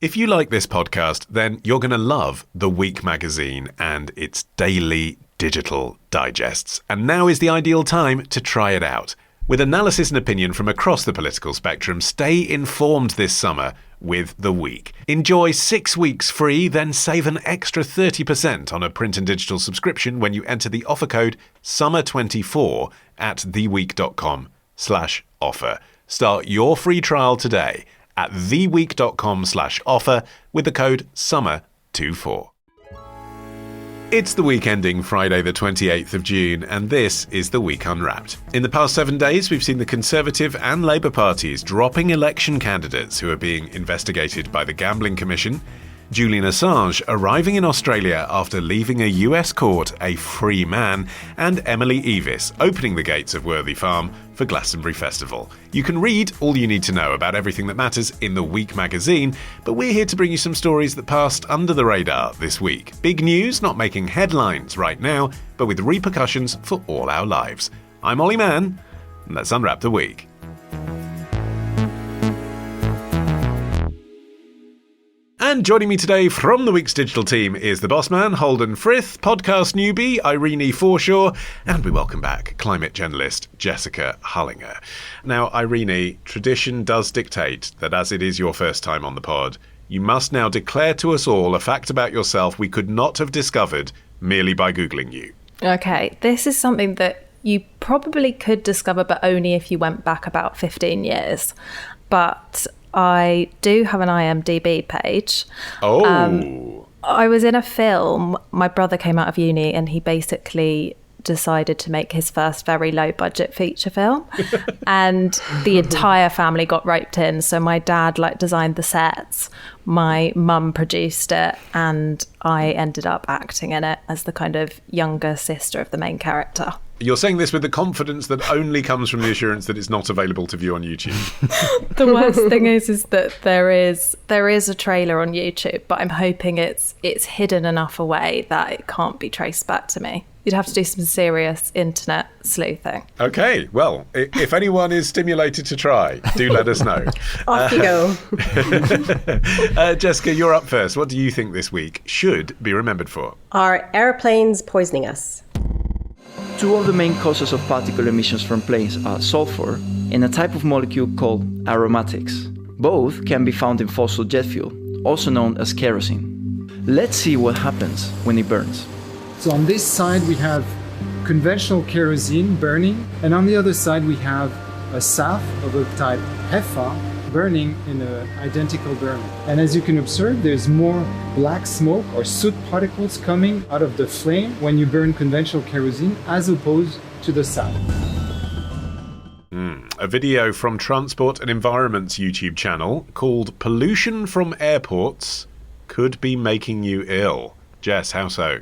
If you like this podcast, then you're going to love The Week magazine and its daily digital digests. And now is the ideal time to try it out. With analysis and opinion from across the political spectrum, stay informed this summer with The Week. Enjoy 6 weeks free, then save an extra 30% on a print and digital subscription when you enter the offer code SUMMER24 at theweek.com/offer. Start your free trial today at theweek.com/offer with the code SUMMER24. It's the week ending Friday the 28th of June, and this is The Week Unwrapped. In the past 7 days, we've seen the Conservative and Labour parties dropping election candidates who are being investigated by the Gambling Commission, Julian Assange arriving in Australia after leaving a US court a free man, and Emily Evis opening the gates of Worthy Farm for Glastonbury Festival. You can read all you need to know about everything that matters in The Week magazine, but we're here to bring you some stories that passed under the radar this week. Big news not making headlines right now, but with repercussions for all our lives. I'm Olly Mann, and let's unwrap the week. And joining me today from the Week's digital team is the boss man, Holden, Frith, podcast newbie, Irenie, Forshaw, and we welcome back climate journalist Jessica Hullinger. Now, Irenie, tradition does dictate that as it is your first time on the pod, you must now declare to us all a fact about yourself we could not have discovered merely by Googling you. Okay, this is something that you probably could discover, but only if you went back about 15 years. But I do have an IMDb page. Oh. I was in a film. My brother came out of uni and he basically decided to make his first very low budget feature film. And the entire family got roped in. So my dad designed the sets, my mum produced it, and I ended up acting in it as the kind of younger sister of the main character. You're saying this with the confidence that only comes from the assurance that it's not available to view on YouTube. The worst thing is that there is a trailer on YouTube, but I'm hoping it's hidden enough away that it can't be traced back to me. You'd have to do some serious internet sleuthing. Okay, well, if anyone is stimulated to try, do let us know. Off you go. Jessica, you're up first. What do you think this week should be remembered for? Are airplanes poisoning us? Two of the main causes of particle emissions from planes are sulfur and a type of molecule called aromatics. Both can be found in fossil jet fuel, also known as kerosene. Let's see what happens when it burns. So on this side we have conventional kerosene burning, and on the other side we have a SAF of a type HEFA burning in an identical burner. And as you can observe, there's more black smoke or soot particles coming out of the flame when you burn conventional kerosene as opposed to the SAF. A video from Transport and Environment's YouTube channel called Pollution from Airports Could Be Making You Ill. Jess, how so?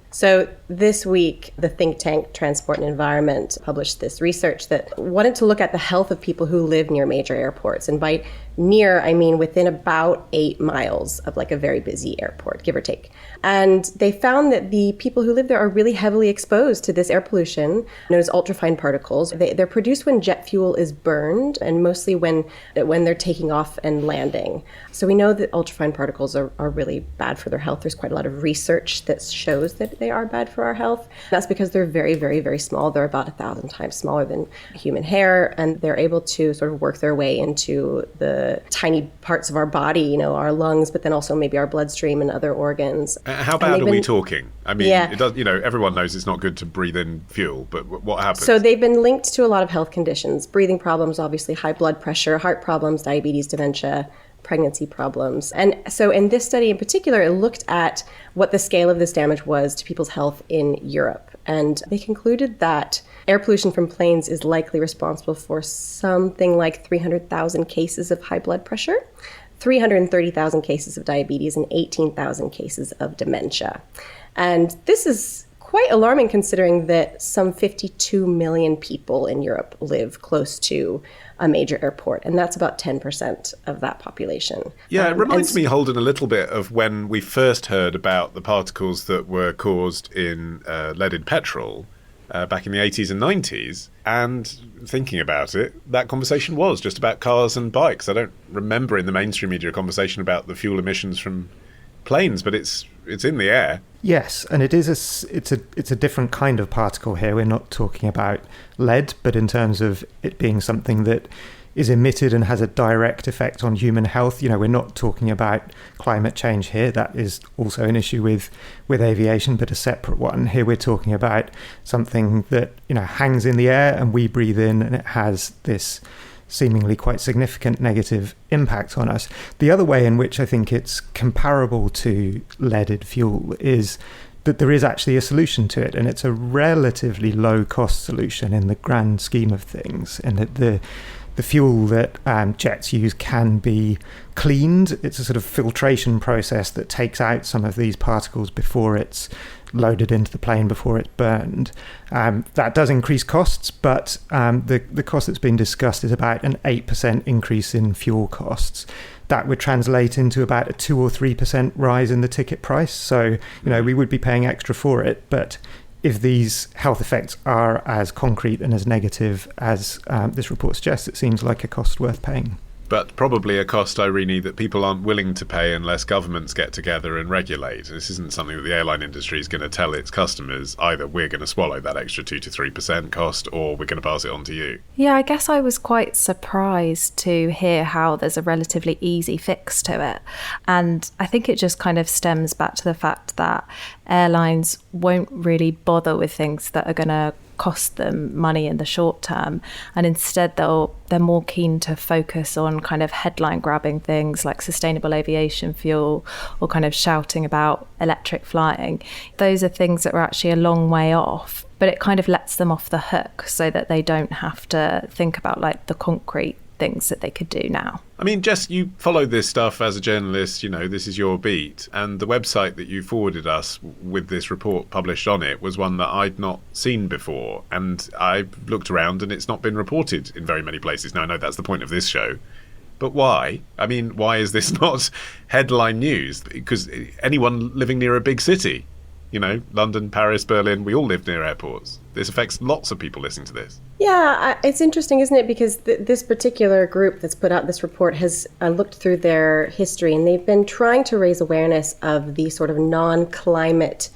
So this week, the think tank Transport and Environment published this research that wanted to look at the health of people who live near major airports. And by near, I mean within about 8 miles of a very busy airport, give or take. And they found that the people who live there are really heavily exposed to this air pollution, known as ultrafine particles. They're produced when jet fuel is burned, and mostly when they're taking off and landing. So we know that ultrafine particles are really bad for their health. There's quite a lot of research that shows that they are bad for our health. That's because they're very, very, very small. They're about 1,000 times smaller than human hair, and they're able to sort of work their way into the tiny parts of our body, our lungs, but then also maybe our bloodstream and other organs. How bad are we talking? I mean, It does, everyone knows it's not good to breathe in fuel, but what happens? So they've been linked to a lot of health conditions, breathing problems, obviously high blood pressure, heart problems, diabetes, dementia, pregnancy problems. And so in this study in particular, it looked at what the scale of this damage was to people's health in Europe. And they concluded that air pollution from planes is likely responsible for something like 300,000 cases of high blood pressure, 330,000 cases of diabetes, and 18,000 cases of dementia. And this is quite alarming considering that some 52 million people in Europe live close to a major airport, and that's about 10% of that population. Yeah, it reminds me, Holden, a little bit of when we first heard about the particles that were caused in leaded petrol. back in the 80s and 90s. And thinking about it, that conversation was just about cars and bikes. I don't remember in the mainstream media a conversation about the fuel emissions from planes, but it's in the air. Yes, and it's a different kind of particle here. We're not talking about lead, but in terms of it being something that is emitted and has a direct effect on human health. We're not talking about climate change here. That is also an issue with aviation, but a separate one. Here we're talking about something that, hangs in the air and we breathe in, and it has this seemingly quite significant negative impact on us. The other way in which I think it's comparable to leaded fuel is that there is actually a solution to it, and it's a relatively low-cost solution in the grand scheme of things, and that the fuel that jets use can be cleaned. It's a sort of filtration process that takes out some of these particles before it's loaded into the plane, before it's burned. That does increase costs, but the cost that's been discussed is about an 8% increase in fuel costs. That would translate into about a 2 or 3% rise in the ticket price. So, we would be paying extra for it, but if these health effects are as concrete and as negative as this report suggests, it seems like a cost worth paying. But probably a cost, Irenie, that people aren't willing to pay unless governments get together and regulate. This isn't something that the airline industry is going to tell its customers, either we're going to swallow that extra 2 to 3% cost or we're going to pass it on to you. Yeah, I guess I was quite surprised to hear how there's a relatively easy fix to it. And I think it just kind of stems back to the fact that airlines won't really bother with things that are going to cost them money in the short term, and instead they're more keen to focus on kind of headline grabbing things like sustainable aviation fuel or kind of shouting about electric flying. Those are things that are actually a long way off, but it kind of lets them off the hook so that they don't have to think about like the concrete things that they could do now. I mean, Jess, you follow this stuff as a journalist, this is your beat, and the website that you forwarded us with this report published on it was one that I'd not seen before, and I looked around and it's not been reported in very many places. Now, I know that's the point of this show, but why? I mean, why is this not headline news? Because anyone living near a big city, London, Paris, Berlin, we all live near airports. This affects lots of people listening to this. Yeah, it's interesting, isn't it? Because this particular group that's put out this report has looked through their history, and they've been trying to raise awareness of the sort of non-climate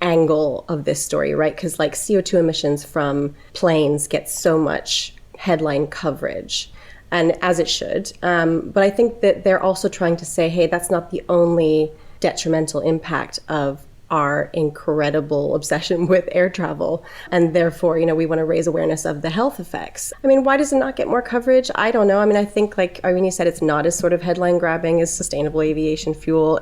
angle of this story, right? Because like CO2 emissions from planes get so much headline coverage, and as it should. But I think that they're also trying to say, hey, that's not the only detrimental impact of our incredible obsession with air travel. And therefore, we want to raise awareness of the health effects. I mean, why does it not get more coverage? I don't know. I mean, I think like Irenie said, it's not as sort of headline grabbing as sustainable aviation fuel.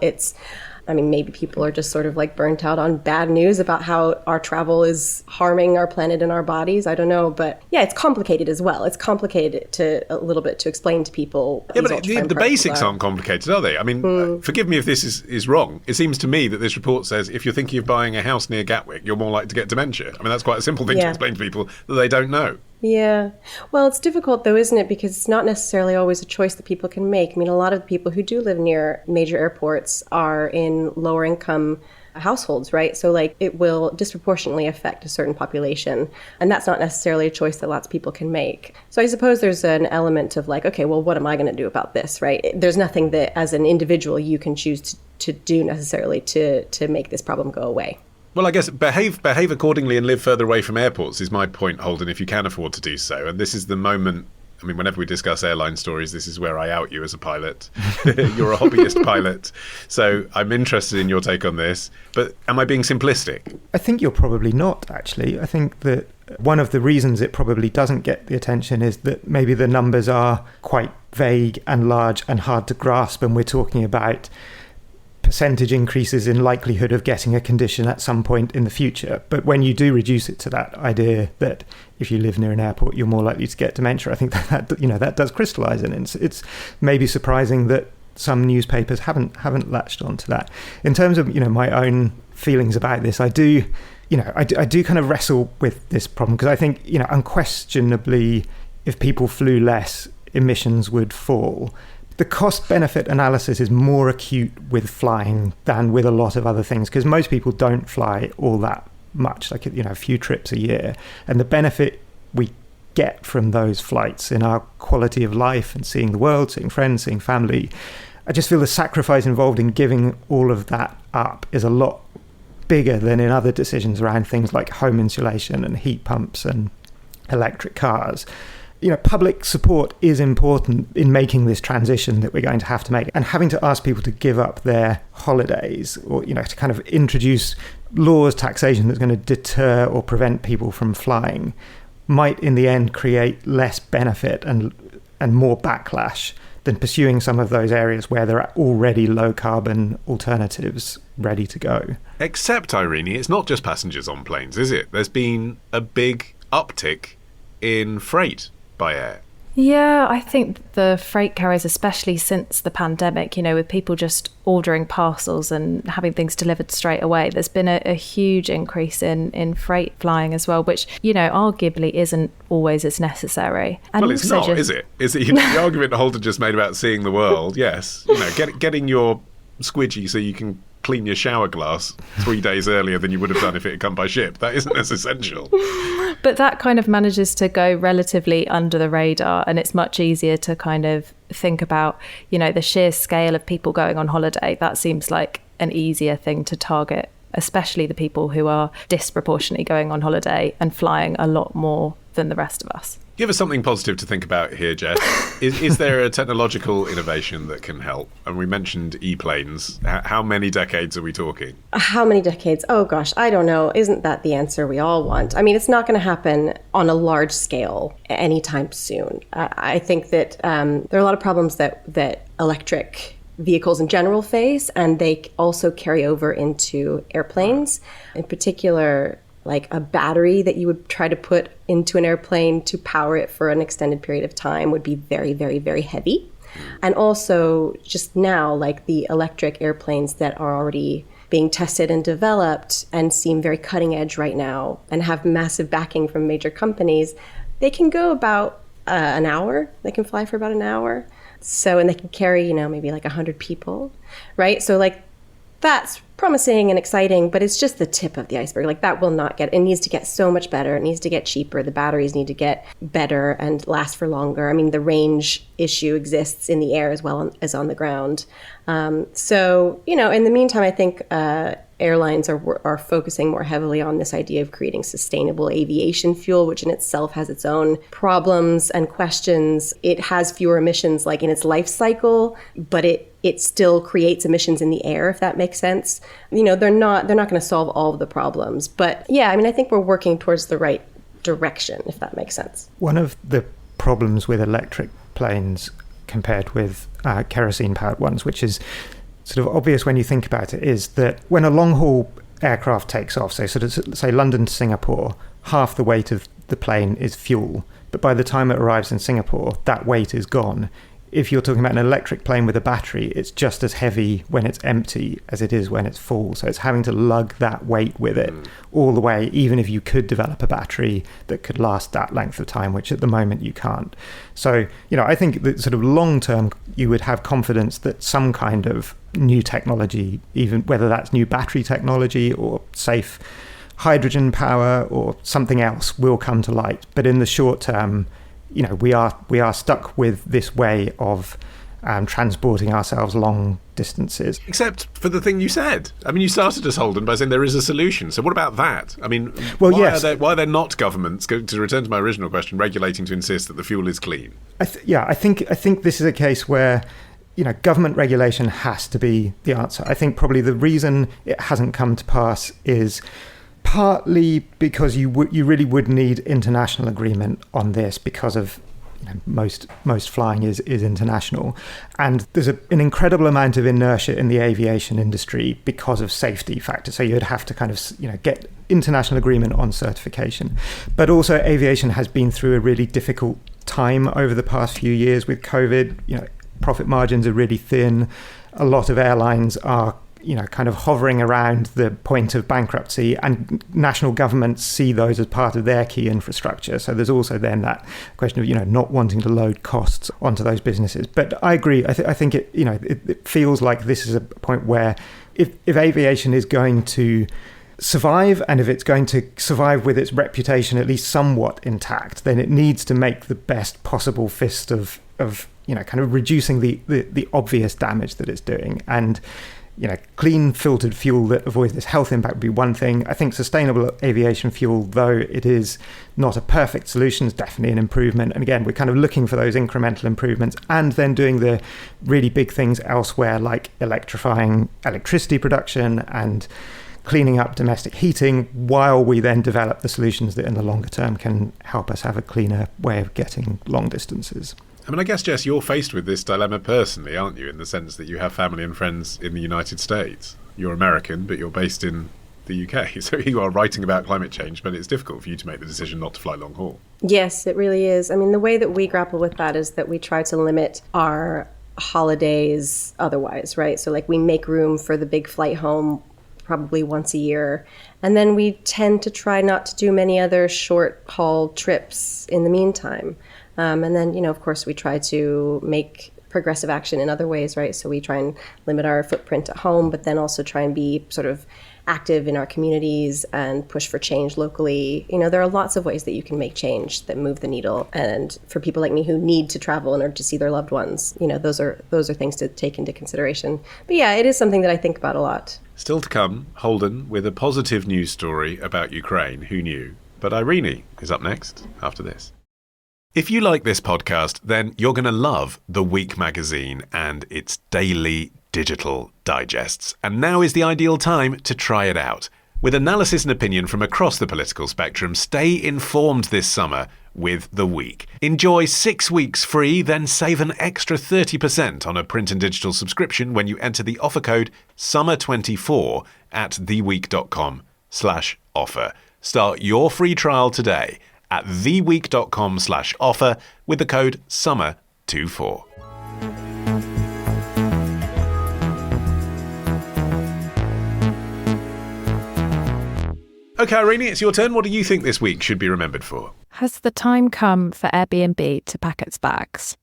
Maybe people are just sort of like burnt out on bad news about how our travel is harming our planet and our bodies. I don't know. But yeah, it's complicated as well. It's complicated a little bit to explain to people. Yeah, but the basics aren't complicated, are they? I mean, forgive me if this is wrong. It seems to me that this report says if you're thinking of buying a house near Gatwick, you're more likely to get dementia. I mean, that's quite a simple thing to explain to people that they don't know. Yeah. Well, it's difficult though, isn't it? Because it's not necessarily always a choice that people can make. I mean, a lot of the people who do live near major airports are in lower income households, right? So like it will disproportionately affect a certain population. And that's not necessarily a choice that lots of people can make. So I suppose there's an element of like, okay, well, what am I going to do about this, right? There's nothing that as an individual you can choose to do necessarily to make this problem go away. Well, I guess behave accordingly and live further away from airports is my point, Holden, if you can afford to do so. And this is the moment, I mean, whenever we discuss airline stories, this is where I out you as a pilot. You're a hobbyist pilot. So I'm interested in your take on this. But am I being simplistic? I think you're probably not, actually. I think that one of the reasons it probably doesn't get the attention is that maybe the numbers are quite vague and large and hard to grasp. And we're talking about percentage increases in likelihood of getting a condition at some point in the future. But when you do reduce it to that idea that if you live near an airport, you're more likely to get dementia, I think that does crystallize. And it's maybe surprising that some newspapers haven't latched onto that. In terms of, my own feelings about this, I do kind of wrestle with this problem because I think, unquestionably, if people flew less, emissions would fall. The cost-benefit analysis is more acute with flying than with a lot of other things because most people don't fly all that much, like, a few trips a year. And the benefit we get from those flights in our quality of life and seeing the world, seeing friends, seeing family, I just feel the sacrifice involved in giving all of that up is a lot bigger than in other decisions around things like home insulation and heat pumps and electric cars. Public support is important in making this transition that we're going to have to make. And having to ask people to give up their holidays or, to kind of introduce laws, taxation that's going to deter or prevent people from flying might in the end create less benefit and more backlash than pursuing some of those areas where there are already low carbon alternatives ready to go. Except, Irene, it's not just passengers on planes, is it? There's been a big uptick in freight by air. Yeah, I think the freight carriers, especially since the pandemic, with people just ordering parcels and having things delivered straight away, there's been a huge increase in freight flying as well, which, arguably isn't always as necessary. And well, it's not, is it? Is it? The argument Holden just made about seeing the world, yes. Getting your squidgy so you can clean your shower glass 3 days earlier than you would have done if it had come by ship. That isn't as essential. But that kind of manages to go relatively under the radar, and it's much easier to kind of think about, the sheer scale of people going on holiday. That seems like an easier thing to target, especially the people who are disproportionately going on holiday and flying a lot more than the rest of us. Give us something positive to think about here, Jess. Is there a technological innovation that can help? And we mentioned e-planes. How many decades are we talking? How many decades? Oh, gosh, I don't know. Isn't that the answer we all want? I mean, it's not going to happen on a large scale anytime soon. I think that there are a lot of problems that electric vehicles in general face, and they also carry over into airplanes. In particular, like a battery that you would try to put into an airplane to power it for an extended period of time would be very, very, very heavy. And also just now, like the electric airplanes that are already being tested and developed and seem very cutting edge right now and have massive backing from major companies, they can go about an hour. They can fly for about an hour. So, and they can carry, maybe like 100 people, right? So like that's promising and exciting, but it's just the tip of the iceberg. Like that will not get, it needs to get so much better. It needs to get cheaper. The batteries need to get better and last for longer. I mean, the range issue exists in the air as well as on the ground. So, in the meantime, I think airlines are focusing more heavily on this idea of creating sustainable aviation fuel, which in itself has its own problems and questions. It has fewer emissions like in its life cycle, but it still creates emissions in the air, if that makes sense. They're not going to solve all of the problems. But yeah, I think we're working towards the right direction, if that makes sense. One of the problems with electric planes compared with kerosene-powered ones, which is sort of obvious when you think about it, is that when a long-haul aircraft takes off, so sort of say London to Singapore, half the weight of the plane is fuel. But by the time it arrives in Singapore, that weight is gone. If you're talking about an electric plane with a battery, it's just as heavy when it's empty as it is when it's full. So it's having to lug that weight with it all the way, even if you could develop a battery that could last that length of time, which at the moment you can't. So, I think that sort of long term, you would have confidence that some kind of new technology, even whether that's new battery technology or safe hydrogen power or something else, will come to light. But in the short term, we are stuck with this way of transporting ourselves long distances. Except for the thing you said. You started us, Holden, by saying there is a solution. So what about that? Why are there not governments, to return to my original question, regulating to insist that the fuel is clean? I think this is a case where government regulation has to be the answer. I think probably the reason it hasn't come to pass is partly because you really would need international agreement on this because of most flying is international, and there's an incredible amount of inertia in the aviation industry because of safety factors. So you'd have to kind of get international agreement on certification, but also aviation has been through a really difficult time over the past few years with COVID. Profit margins are really thin. A lot of airlines are kind of hovering around the point of bankruptcy, and national governments see those as part of their key infrastructure. So there's also then that question of, not wanting to load costs onto those businesses. But I agree. I think it feels like this is a point where if aviation is going to survive, and if it's going to survive with its reputation at least somewhat intact, then it needs to make the best possible fist of kind of reducing the obvious damage that it's doing. And clean filtered fuel that avoids this health impact would be one thing. I think sustainable aviation fuel, though it is not a perfect solution, is definitely an improvement. And again, we're kind of looking for those incremental improvements and then doing the really big things elsewhere, like electrifying electricity production and cleaning up domestic heating, while we then develop the solutions that in the longer term can help us have a cleaner way of getting long distances. I mean, I guess, Jess, you're faced with this dilemma personally, aren't you, in the sense that you have family and friends in the United States. You're American, but you're based in the UK. So you are writing about climate change, but it's difficult for you to make the decision not to fly long haul. Yes, it really is. I mean, the way that we grapple with that is that we try to limit our holidays otherwise, right? So like we make room for the big flight home probably once a year. And then we tend to try not to do many other short haul trips in the meantime. And then, of course, we try to make progressive action in other ways, right? So we try and limit our footprint at home, but then also try and be sort of active in our communities and push for change locally. There are lots of ways that you can make change that move the needle. And for people like me who need to travel in order to see their loved ones, those are things to take into consideration. But yeah, it is something that I think about a lot. Still to come, Holden with a positive news story about Ukraine. Who knew? But Irenie is up next after this. If you like this podcast, then you're going to love The Week magazine and its daily digital digests. And now is the ideal time to try it out. With analysis and opinion from across the political spectrum, stay informed this summer with The Week. Enjoy 6 weeks free, then save an extra 30% on a print and digital subscription when you enter the offer code SUMMER24 at theweek.com/offer. Start your free trial today at theweek.com/offer with the code SUMMER24. Okay, Irenie, it's your turn. What do you think this week should be remembered for? Has the time come for Airbnb to pack its bags?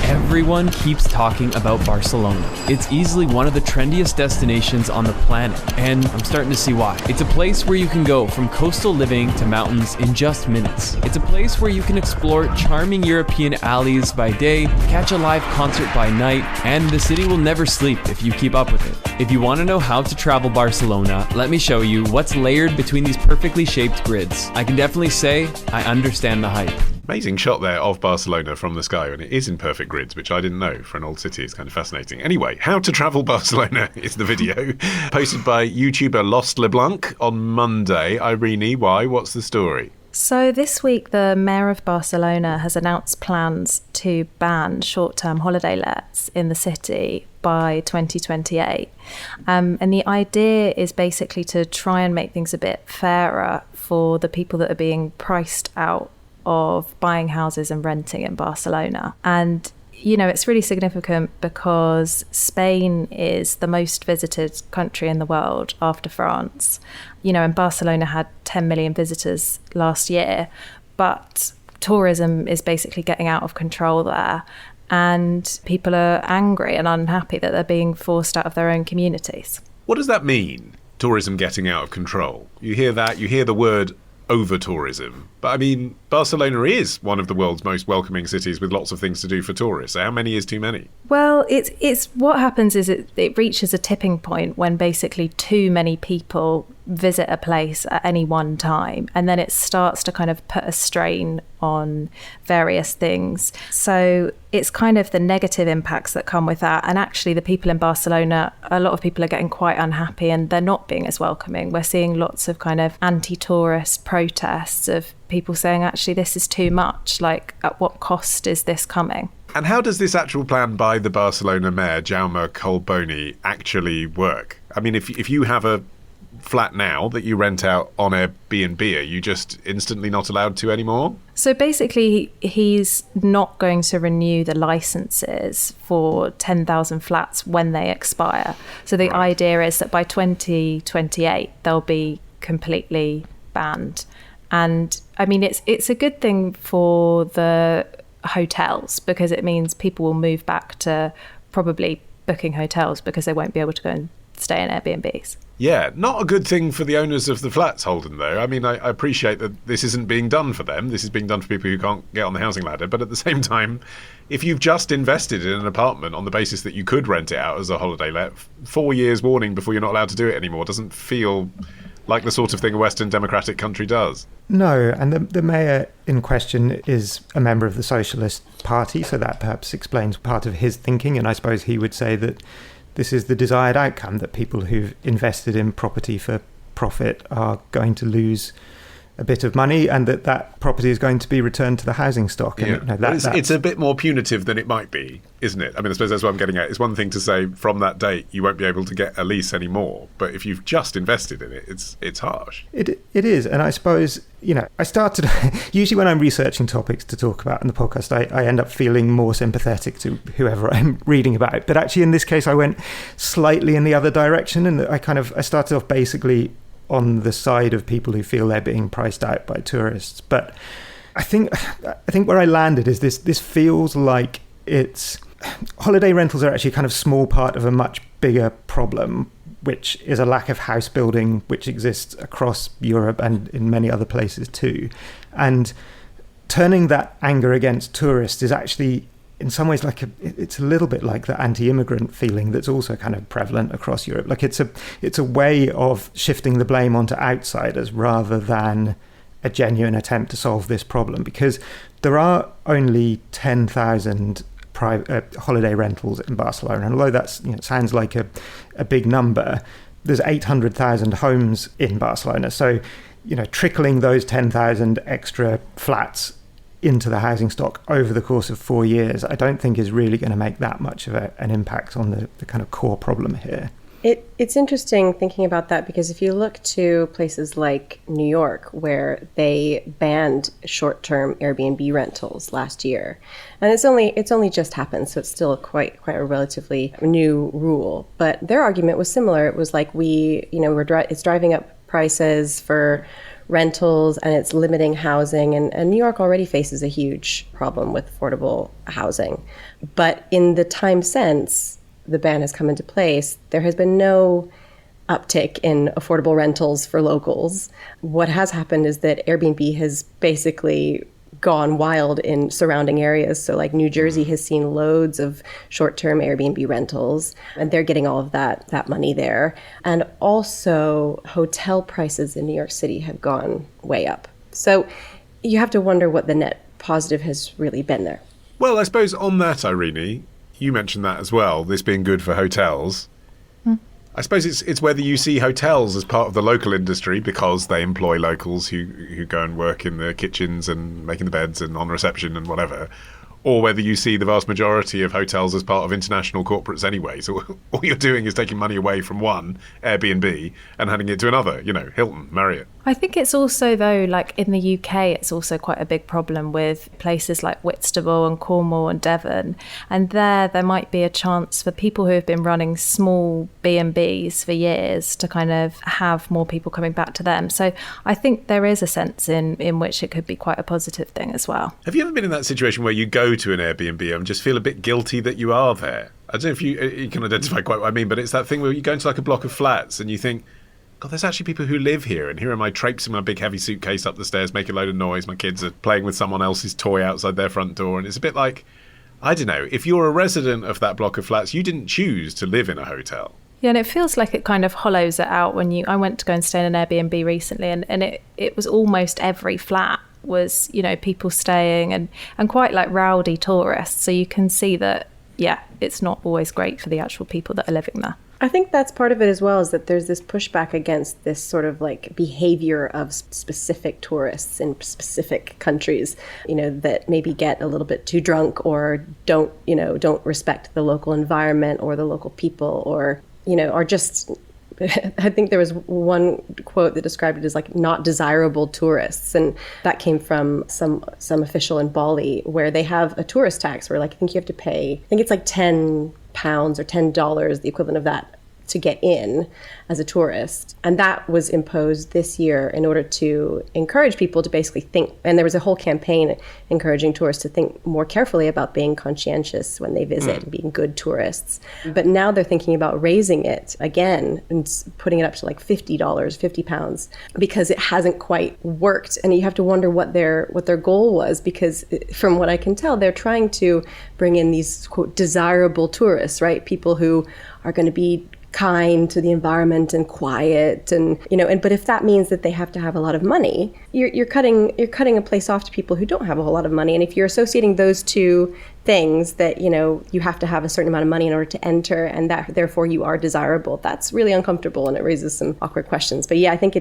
Everyone keeps talking about Barcelona. It's easily one of the trendiest destinations on the planet, and I'm starting to see why. It's a place where you can go from coastal living to mountains in just minutes. It's a place where you can explore charming European alleys by day, catch a live concert by night, and the city will never sleep if you keep up with it. If you want to know how to travel Barcelona, let me show you what's layered between these perfectly shaped grids. I can definitely say I understand the hype. Amazing shot there of Barcelona from the sky, and it is in perfect grids, which I didn't know for an old city. It's kind of fascinating. Anyway, how to travel Barcelona is the video posted by YouTuber Lost LeBlanc on Monday. Irenie, why? What's the story? So this week, the mayor of Barcelona has announced plans to ban short-term holiday lets in the city by 2028. And the idea is basically to try and make things a bit fairer for the people that are being priced out of buying houses and renting in Barcelona. And it's really significant because Spain is the most visited country in the world after France. And Barcelona had 10 million visitors last year, but tourism is basically getting out of control there. And people are angry and unhappy that they're being forced out of their own communities. What does that mean, tourism getting out of control? You hear that, you hear the word over-tourism. But I mean, Barcelona is one of the world's most welcoming cities with lots of things to do for tourists. So how many is too many? Well, it's what happens is it reaches a tipping point when basically too many people visit a place at any one time, and then it starts to kind of put a strain on various things. So it's kind of the negative impacts that come with that. And actually the people in Barcelona, a lot of people are getting quite unhappy and they're not being as welcoming. We're seeing lots of kind of anti-tourist protests of people saying, actually, this is too much. Like, at what cost is this coming? And how does this actual plan by the Barcelona mayor, Jaume Collboni, actually work? I mean, if you have a flat now that you rent out on Airbnb, are you just instantly not allowed to anymore? So basically, he's not going to renew the licenses for 10,000 flats when they expire. So the idea is that by 2028, they'll be completely banned. And I mean, it's a good thing for the hotels because it means people will move back to probably booking hotels because they won't be able to go and stay in Airbnbs. Yeah, not a good thing for the owners of the flats, Holden, though. I mean, I appreciate that this isn't being done for them. This is being done for people who can't get on the housing ladder. But at the same time, if you've just invested in an apartment on the basis that you could rent it out as a holiday let, 4 years warning before you're not allowed to do it anymore doesn't feel like the sort of thing a Western democratic country does. No, and the mayor in question is a member of the Socialist Party, so that perhaps explains part of his thinking. And I suppose he would say that this is the desired outcome, that people who've invested in property for profit are going to lose a bit of money, and that property is going to be returned to the housing stock. And it's a bit more punitive than it might be, isn't it? I mean, I suppose that's what I'm getting at. It's one thing to say from that date you won't be able to get a lease anymore, but if you've just invested in it, it's harsh. It is, and I suppose, I started usually when I'm researching topics to talk about in the podcast, I end up feeling more sympathetic to whoever I'm reading about. But actually, in this case, I went slightly in the other direction, and I started off basically on the side of people who feel they're being priced out by tourists. But I think where I landed is this feels like holiday rentals are actually kind of small part of a much bigger problem, which is a lack of house building, which exists across Europe and in many other places too. And turning that anger against tourists is actually in some ways it's a little bit like the anti-immigrant feeling that's also kind of prevalent across Europe. Like it's a way of shifting the blame onto outsiders rather than a genuine attempt to solve this problem, because there are only 10,000 private holiday rentals in Barcelona, and although that's sounds like a big number, there's 800,000 homes in Barcelona. So trickling those 10,000 extra flats into the housing stock over the course of 4 years, I don't think is really going to make that much of an impact on the kind of core problem here. It's interesting thinking about that, because if you look to places like New York, where they banned short-term Airbnb rentals last year, and it's only just happened, so it's still quite a relatively new rule. But their argument was similar. It was like it's driving up prices for rentals, and it's limiting housing, and New York already faces a huge problem with affordable housing. But in the time since the ban has come into place, there has been no uptick in affordable rentals for locals. What has happened is that Airbnb has basically gone wild in surrounding areas. So like New Jersey has seen loads of short-term Airbnb rentals, and they're getting all of that money there. And also hotel prices in New York City have gone way up. So you have to wonder what the net positive has really been there. Well, I suppose on that, Irenie, you mentioned that as well, this being good for hotels. I suppose it's whether you see hotels as part of the local industry because they employ locals who go and work in the kitchens and making the beds and on reception and whatever, or whether you see the vast majority of hotels as part of international corporates anyway. So all you're doing is taking money away from one, Airbnb, and handing it to another, Hilton, Marriott. I think it's also, though, like in the UK, it's also quite a big problem with places like Whitstable and Cornwall and Devon. And there might be a chance for people who have been running small B&Bs for years to kind of have more people coming back to them. So I think there is a sense in which it could be quite a positive thing as well. Have you ever been in that situation where you go to an Airbnb and just feel a bit guilty that you are there? I don't know if you can identify quite what I mean, but it's that thing where you go into like a block of flats and you think, God, there's actually people who live here, and here am I traipsing my big heavy suitcase up the stairs, making a load of noise. My kids are playing with someone else's toy outside their front door, and it's a bit like, I don't know, if you're a resident of that block of flats, you didn't choose to live in a hotel. Yeah, and it feels like it kind of hollows it out when I went to go and stay in an Airbnb recently, and it was almost every flat was, people staying and quite like rowdy tourists. So you can see that, yeah, it's not always great for the actual people that are living there. I think that's part of it as well, is that there's this pushback against this sort of like behavior of specific tourists in specific countries, that maybe get a little bit too drunk or don't respect the local environment or the local people, or, are just, I think there was one quote that described it as like not desirable tourists. And that came from some official in Bali, where they have a tourist tax where I think you have to pay, I think it's like £10 or $10, the equivalent of that to get in as a tourist. And that was imposed this year in order to encourage people to basically think, and there was a whole campaign encouraging tourists to think more carefully about being conscientious when they visit, being good tourists. But now they're thinking about raising it again and putting it up to like $50, £50, because it hasn't quite worked. And you have to wonder what their goal was, because from what I can tell, they're trying to bring in these, quote, desirable tourists, right? People who are going to be kind to the environment and quiet, and but if that means that they have to have a lot of money, you're cutting a place off to people who don't have a whole lot of money. And if you're associating those two things, that you have to have a certain amount of money in order to enter, and that therefore you are desirable, that's really uncomfortable, and it raises some awkward questions. But yeah, I think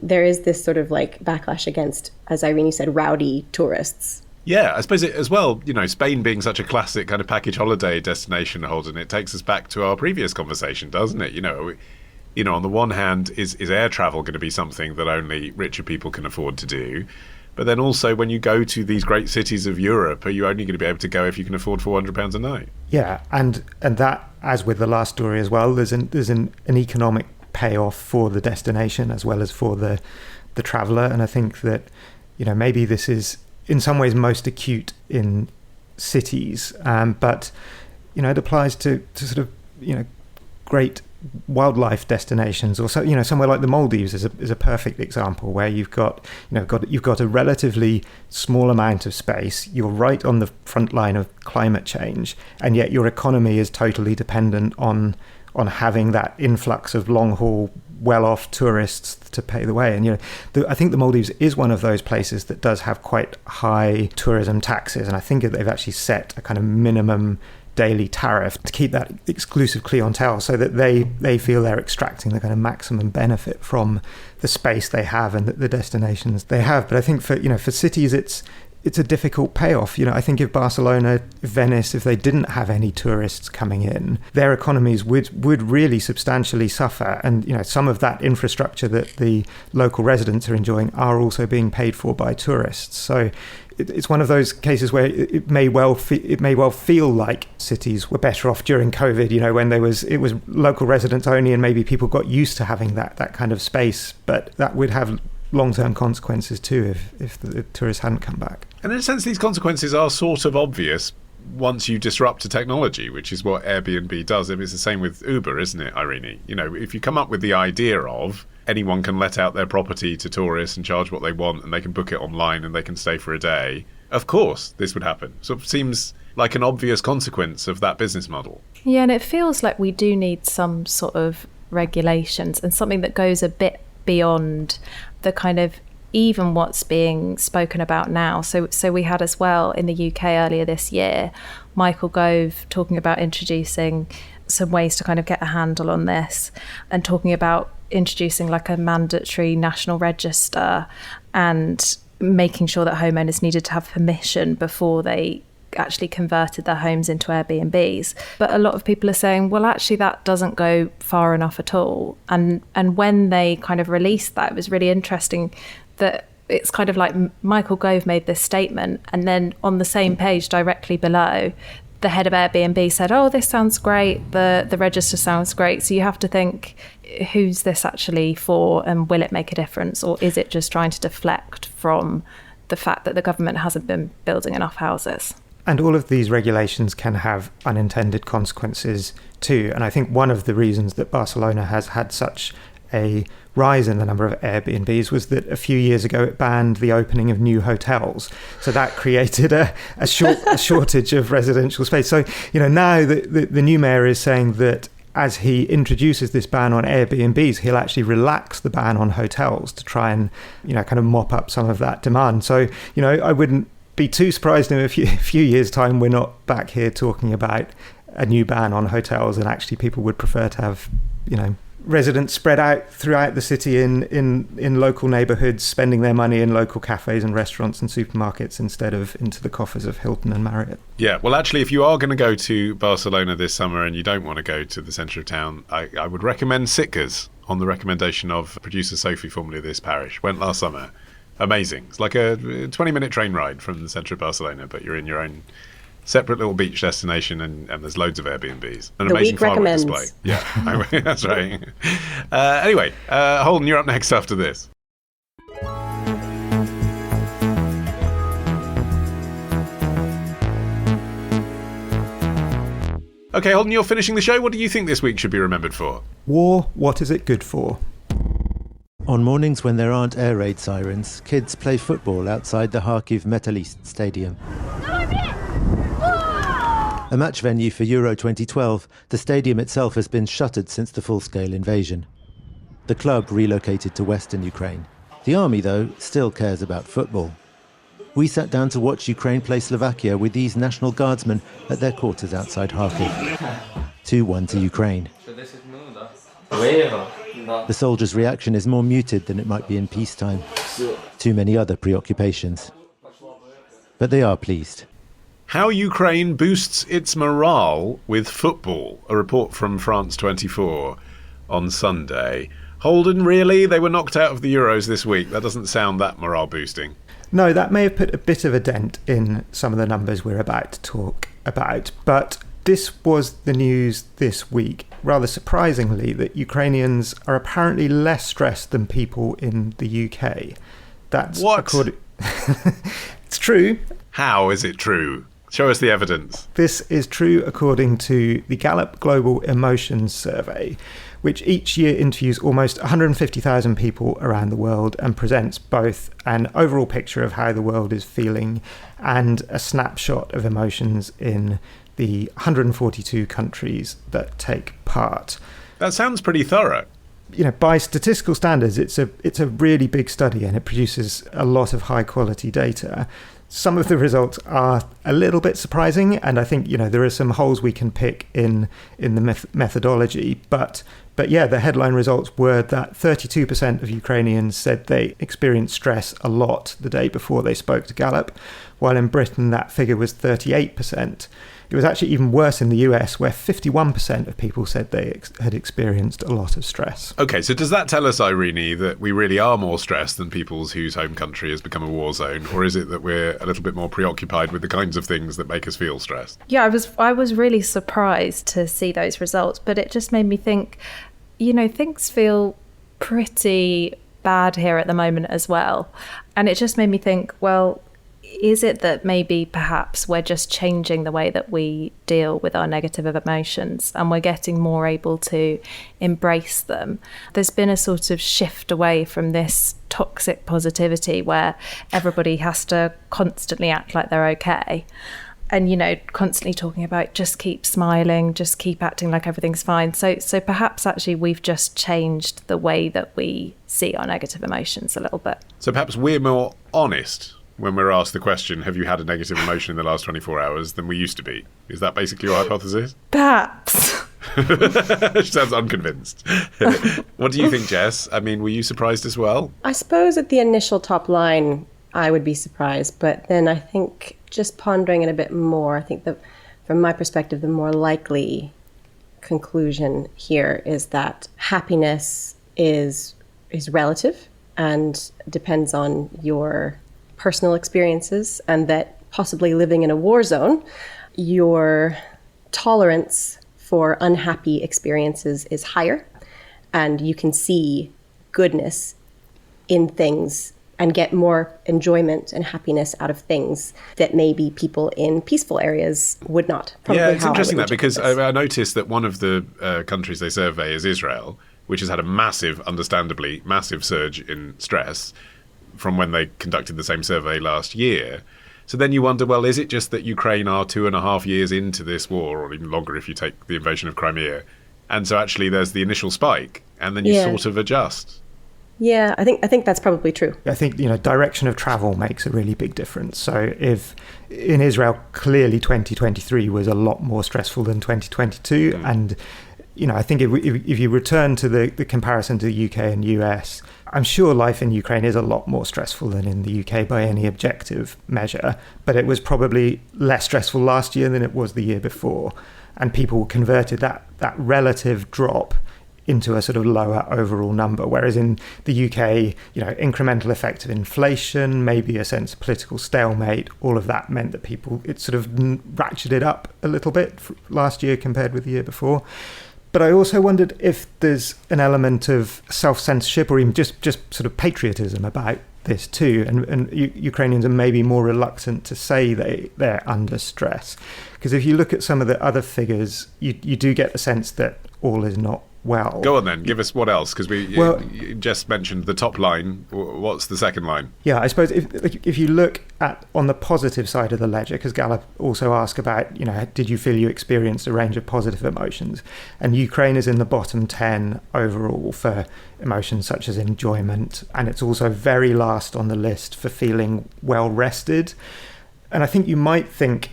there is this sort of like backlash against, as Irenie said, rowdy tourists. Yeah, I suppose as well, Spain being such a classic kind of package holiday destination, Holden, it takes us back to our previous conversation, doesn't it? On the one hand, is air travel going to be something that only richer people can afford to do? But then also, when you go to these great cities of Europe, are you only going to be able to go if you can afford £400 a night? Yeah, and that, as with the last story as well, there's an economic payoff for the destination as well as for the traveller. And I think that, maybe this is in some ways most acute in cities, but it applies to sort of great wildlife destinations, or so somewhere like the Maldives is a perfect example, where you've got a relatively small amount of space, you're right on the front line of climate change, and yet your economy is totally dependent on having that influx of long haul well-off tourists to pay the way. And I think the Maldives is one of those places that does have quite high tourism taxes, and I think they've actually set a kind of minimum daily tariff to keep that exclusive clientele, so that they feel they're extracting the kind of maximum benefit from the space they have and the destinations they have. But I think for cities, it's a difficult payoff. I think if Barcelona, Venice, if they didn't have any tourists coming in, their economies would really substantially suffer. And, some of that infrastructure that the local residents are enjoying are also being paid for by tourists. So it's one of those cases where it may well feel like cities were better off during COVID, when it was local residents only, and maybe people got used to having that kind of space. But that would have long-term consequences too if the tourists hadn't come back. And in a sense, these consequences are sort of obvious once you disrupt a technology, which is what Airbnb does. It's the same with Uber, isn't it, Irenie? If you come up with the idea of anyone can let out their property to tourists and charge what they want, and they can book it online and they can stay for a day, of course this would happen. So it seems like an obvious consequence of that business model. Yeah, and it feels like we do need some sort of regulations and something that goes a bit beyond the kind of even what's being spoken about now. So we had as well in the UK earlier this year, Michael Gove talking about introducing some ways to kind of get a handle on this, and talking about introducing like a mandatory national register and making sure that homeowners needed to have permission before they actually converted their homes into Airbnbs. But a lot of people are saying, well, actually that doesn't go far enough at all. And when they kind of released that, it was really interesting that it's kind of like Michael Gove made this statement, and then on the same page directly below, the head of Airbnb said, oh, this sounds great, the register sounds great. So you have to think, who's this actually for, and will it make a difference, or is it just trying to deflect from the fact that the government hasn't been building enough houses? And all of these regulations can have unintended consequences too. And I think one of the reasons that Barcelona has had such a rise in the number of Airbnbs was that a few years ago it banned the opening of new hotels. So that created a shortage of residential space. So, now the new mayor is saying that as he introduces this ban on Airbnbs, he'll actually relax the ban on hotels to try and, kind of mop up some of that demand. So, I wouldn't be too surprised in a few years' time we're not back here talking about a new ban on hotels, and actually people would prefer to have, residents spread out throughout the city in local neighbourhoods, spending their money in local cafes and restaurants and supermarkets instead of into the coffers of Hilton and Marriott. Yeah, well, actually, if you are going to go to Barcelona this summer and you don't want to go to the centre of town, I would recommend Sitges, on the recommendation of producer Sophie, formerly of This Parish. Went last summer. Amazing. It's like a 20-minute train ride from the centre of Barcelona, but you're in your own separate little beach destination, and there's loads of Airbnbs. An The amazing week firework recommends. display. Yeah, that's right. Anyway, Holden, you're up next after this. Okay, Holden, you're finishing the show. What do you think this week should be remembered for? War, what is it good for? On mornings when there aren't air raid sirens, kids play football outside the Kharkiv Metalist Stadium. A match venue for Euro 2012, the stadium itself has been shuttered since the full-scale invasion. The club relocated to western Ukraine. The army, though, still cares about football. We sat down to watch Ukraine play Slovakia with these National Guardsmen at their quarters outside Kharkiv. 2-1 to Ukraine. The soldiers' reaction is more muted than it might be in peacetime. Too many other preoccupations. But they are pleased. How Ukraine boosts its morale with football. A report from France 24 on Sunday. Holden, really? They were knocked out of the Euros this week. That doesn't sound that morale boosting. No, that may have put a bit of a dent in some of the numbers we're about to talk about, but this was the news this week, rather surprisingly, that Ukrainians are apparently less stressed than people in the UK. That's what? It's true. How is it true? Show us the evidence. This is true according to the Gallup Global Emotions Survey, which each year interviews almost 150,000 people around the world and presents both an overall picture of how the world is feeling and a snapshot of emotions in the 142 countries that take part. That sounds pretty thorough. You know, by statistical standards, it's a really big study and it produces a lot of high quality data. Some of the results are a little bit surprising, and I think, you know, there are some holes we can pick in the methodology. But yeah, the headline results were that 32% of Ukrainians said they experienced stress a lot the day before they spoke to Gallup, while in Britain that figure was 38%. It was actually even worse in the US, where 51% of people said they had experienced a lot of stress. Okay, so does that tell us, Irenie, that we really are more stressed than peoples whose home country has become a war zone? Or is it that we're a little bit more preoccupied with the kinds of things that make us feel stressed? Yeah, I was really surprised to see those results, but it just made me think, you know, things feel pretty bad here at the moment as well. And it just made me think, well, is it that maybe perhaps we're just changing the way that we deal with our negative emotions and we're getting more able to embrace them? There's been a sort of shift away from this toxic positivity where everybody has to constantly act like they're okay. And, you know, constantly talking about just keep smiling, just keep acting like everything's fine. So perhaps actually we've just changed the way that we see our negative emotions a little bit. So perhaps we're more honest when we're asked the question, have you had a negative emotion in the last 24 hours, than we used to be. Is that basically your hypothesis? Perhaps. She sounds unconvinced. What do you think, Jess? I mean, were you surprised as well? I suppose at the initial top line, I would be surprised. But then I think just pondering it a bit more, I think that from my perspective, the more likely conclusion here is that happiness is relative and depends on your personal experiences, and that possibly living in a war zone, your tolerance for unhappy experiences is higher, and you can see goodness in things and get more enjoyment and happiness out of things that maybe people in peaceful areas would not. Yeah, it's interesting that, because I noticed that one of the countries they survey is Israel, which has had a understandably massive surge in stress from when they conducted the same survey last year. So then you wonder, well, is it just that Ukraine are 2.5 years into this war, or even longer if you take the invasion of Crimea, and so actually there's the initial spike, and then you sort of adjust? Yeah, I think that's probably true. I think, you know, direction of travel makes a really big difference. So if in Israel, clearly 2023 was a lot more stressful than 2022, and you know, I think if you return to the comparison to the UK and US, I'm sure life in Ukraine is a lot more stressful than in the UK by any objective measure, but it was probably less stressful last year than it was the year before. And people converted that relative drop into a sort of lower overall number. Whereas in the UK, incremental effect of inflation, maybe a sense of political stalemate, all of that meant that it sort of ratcheted up a little bit last year compared with the year before. But I also wondered if there's an element of self-censorship or even just sort of patriotism about this too. And Ukrainians are maybe more reluctant to say they're under stress. Because if you look at some of the other figures, you do get the sense that all is not well. Go on then, give us what else, because you just mentioned the top line. What's the second line? Yeah, I suppose if you look at on the positive side of the ledger, because Gallup also asked about, did you feel you experienced a range of positive emotions? And Ukraine is in the bottom 10 overall for emotions such as enjoyment, and it's also very last on the list for feeling well rested. And I think you might think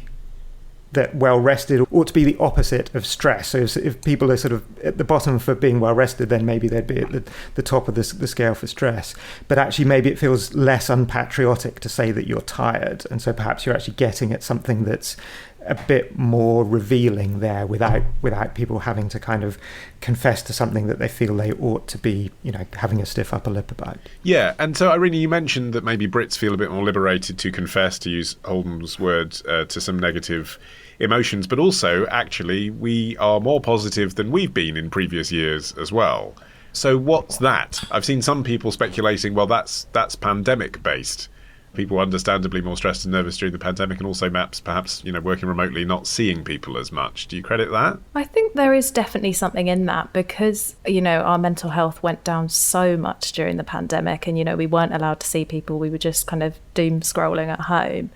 that well rested ought to be the opposite of stress. So if people are sort of at the bottom for being well rested, then maybe they'd be at the top of the scale for stress. But actually maybe it feels less unpatriotic to say that you're tired, and so perhaps you're actually getting at something that's a bit more revealing there without people having to kind of confess to something that they feel they ought to be, having a stiff upper lip about. Yeah, and so Irene, you mentioned that maybe Brits feel a bit more liberated to confess, to use Holden's words, to some negative emotions, but also actually we are more positive than we've been in previous years as well. So what's that? I've seen some people speculating, well, that's pandemic based. People understandably more stressed and nervous during the pandemic, and also perhaps working remotely, not seeing people as much. Do you credit that? I think there is definitely something in that because, our mental health went down so much during the pandemic, and, we weren't allowed to see people. We were just kind of doom scrolling at home.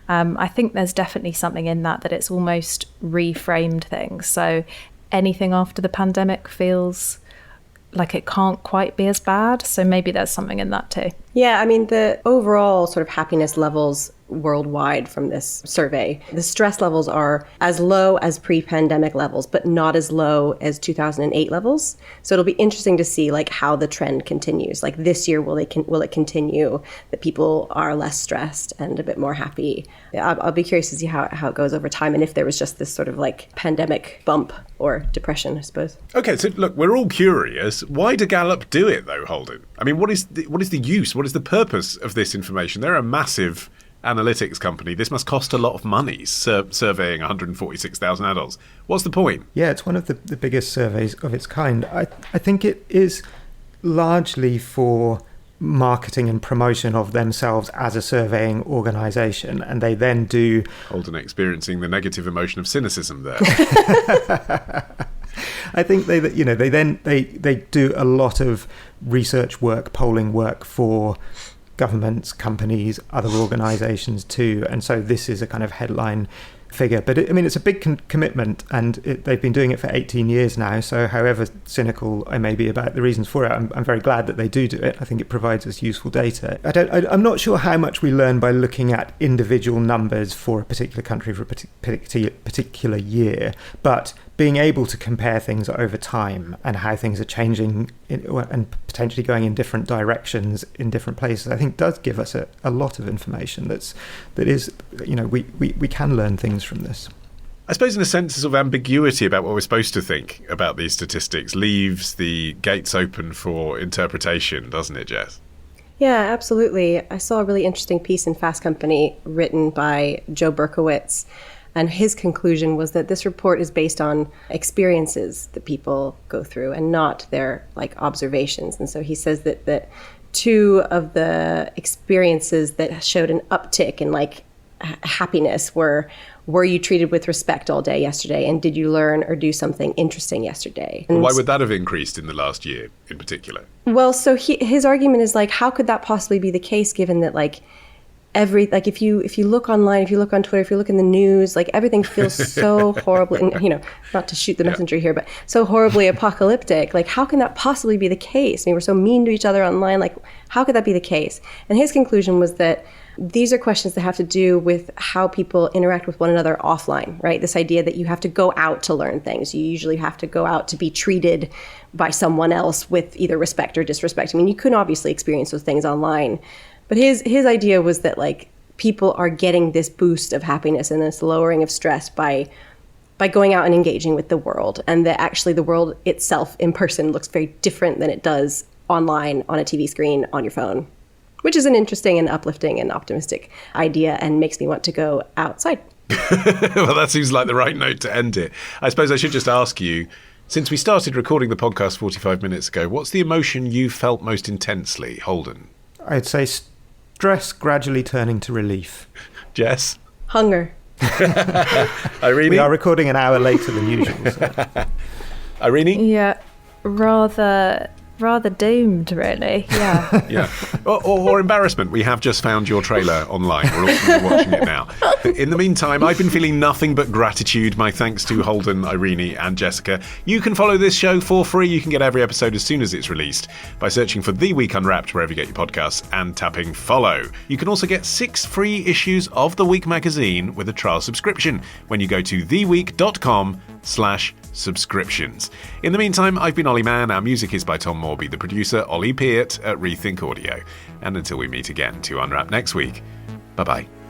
I think there's definitely something in that it's almost reframed things. So anything after the pandemic feels like it can't quite be as bad. So maybe there's something in that too. Yeah, I mean, the overall sort of happiness levels worldwide from this survey, the stress levels are as low as pre-pandemic levels, but not as low as 2008 levels. So it'll be interesting to see how the trend continues. Like this year, will it continue that people are less stressed and a bit more happy? I'll be curious to see how it goes over time, and if there was just this sort of pandemic bump or depression, I suppose. Okay, so look, we're all curious. Why do Gallup do it though, Holden? I mean, what is the use? What is the purpose of this information? They're a massive analytics company. This must cost a lot of money, surveying 146,000 adults. What's the point? Yeah, it's one of the biggest surveys of its kind. I think it is largely for marketing and promotion of themselves as a surveying organisation, and they then do... Holden experiencing the negative emotion of cynicism there. I think they do a lot of research work, polling work for governments, companies, other organisations too, and so this is a kind of headline figure. But it's a big commitment, and they've been doing it for 18 years now. So however cynical I may be about the reasons for it, I'm very glad that they do it. I think it provides us useful data. I'm not sure how much we learn by looking at individual numbers for a particular country for a particular year, but being able to compare things over time and how things are changing and potentially going in different directions in different places, I think does give us a lot of information that is, we can learn things from this. I suppose in a sense, sort of ambiguity about what we're supposed to think about these statistics leaves the gates open for interpretation, doesn't it, Jess? Yeah, absolutely. I saw a really interesting piece in Fast Company written by Joe Berkowitz, and his conclusion was that this report is based on experiences that people go through and not their observations. And so he says that two of the experiences that showed an uptick in happiness were you treated with respect all day yesterday, and did you learn or do something interesting yesterday? And why would that have increased in the last year in particular? Well, so his argument is how could that possibly be the case, given that if you look online, if you look on Twitter, if you look in the news, everything feels so horribly, not to shoot the messenger here, but so horribly apocalyptic. How can that possibly be the case? I mean, we're so mean to each other online. How could that be the case? And his conclusion was that these are questions that have to do with how people interact with one another offline, right? This idea that you have to go out to learn things. You usually have to go out to be treated by someone else with either respect or disrespect. I mean, you couldn't obviously experience those things online. But his idea was that people are getting this boost of happiness and this lowering of stress by by going out and engaging with the world, and that actually the world itself in person looks very different than it does online on a TV screen on your phone, which is an interesting and uplifting and optimistic idea and makes me want to go outside. Well, that seems like the right note to end it. I suppose I should just ask you, since we started recording the podcast 45 minutes ago, what's the emotion you felt most intensely, Holden? I'd say stress gradually turning to relief. Jess? Hunger. Irene? We are recording an hour later than usual. So. Irene? Yeah, rather doomed, really. Yeah. Yeah. Or embarrassment. We have just found your trailer online. We're all watching it now. In the meantime, I've been feeling nothing but gratitude. My thanks to Holden, Irene and Jessica. You can follow this show for free. You can get every episode as soon as it's released by searching for The Week Unwrapped wherever you get your podcasts and tapping follow. You can also get 6 free issues of The Week magazine with a trial subscription when you go to theweek.com/subscriptions. In the meantime, I've been Olly Mann. Our music is by Tom Morby, the producer Ollie Peart at Rethink Audio. And until we meet again to unwrap next week, bye-bye.